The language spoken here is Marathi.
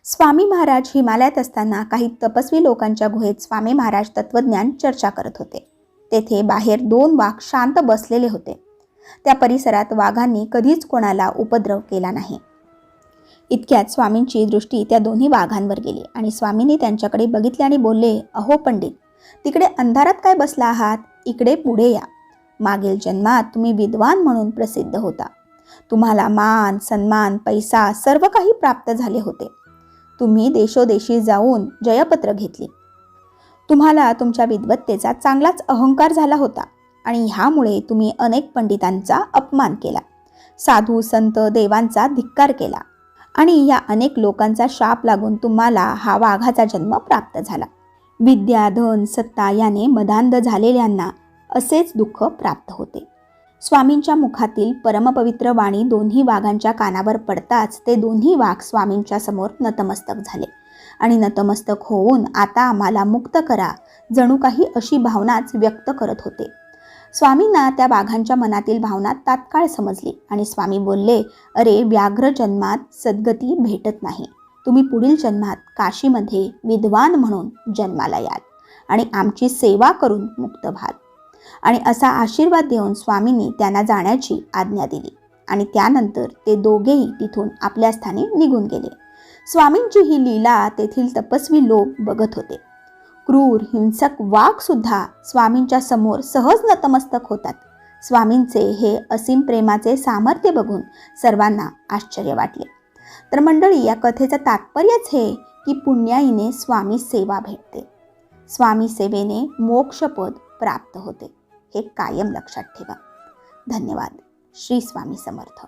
स्वामी महाराज हिमालयात असताना काही तपस्वी लोकांच्या गुहेत स्वामी महाराज तत्वज्ञान चर्चा करत होते. तेथे बाहेर 2 वाघ शांत बसलेले होते. त्या परिसरात वाघांनी कधीच कोणाला उपद्रव केला नाही. इतक्यात स्वामींची दृष्टी त्या दोन्ही वाघांवर गेली आणि स्वामींनी त्यांच्याकडे बघितले आणि बोलले, अहो पंडित, तिकडे अंधारात काय बसला आहात? इकडे पुढे या. मागील जन्मात तुम्ही विद्वान म्हणून प्रसिद्ध होता. तुम्हाला मान, सन्मान, पैसा सर्व काही प्राप्त झाले होते. तुम्ही देशोदेशी जाऊन जयपत्र घेतली. तुम्हाला तुमच्या विद्वत्तेचा चांगलाच अहंकार झाला होता आणि ह्यामुळे तुम्ही अनेक पंडितांचा अपमान केला, साधू संत देवांचा धिक्कार केला आणि या अनेक लोकांचा शाप लागून तुम्हाला हा वाघाचा जन्म प्राप्त झाला. विद्या, धन, सत्ता याने मदांध झालेल्यांना असेच दुःख प्राप्त होते. स्वामींच्या मुखातील परमपवित्र वाणी दोन्ही वाघांच्या कानावर पडताच ते दोन्ही वाघ स्वामींच्या समोर नतमस्तक झाले आणि नतमस्तक होऊन आता आम्हाला मुक्त करा, जणू काही अशी भावनाच व्यक्त करत होते. स्वामींना त्या वाघांच्या मनातील भावना तात्काळ समजली आणि स्वामी बोलले, अरे व्याघ्र जन्मात सद्गती भेटत नाही. तुम्ही पुढील जन्मात काशीमध्ये विद्वान म्हणून जन्माला याल आणि आमची सेवा करून मुक्त व्हाल. आणि असा आशीर्वाद देऊन स्वामींनी त्यांना जाण्याची आज्ञा दिली आणि त्यानंतर ते दोघेही तिथून आपल्या स्थानी निघून गेले. स्वामींची ही लीला तेथील तपस्वी लोक बघत होते. क्रूर हिंसक वाघ सुद्धा स्वामींच्या समोर सहज नतमस्तक होतात. स्वामींचे हे असीम प्रेमाचे सामर्थ्य बघून सर्वांना आश्चर्य वाटले. तर मंडळी, या कथेचं तात्पर्यच हे की पुण्याईने स्वामी सेवा भेटते. स्वामी सेवेने मोक्षपद प्राप्त होते. हे कायम लक्षात ठेवा. धन्यवाद. श्री स्वामी समर्थ.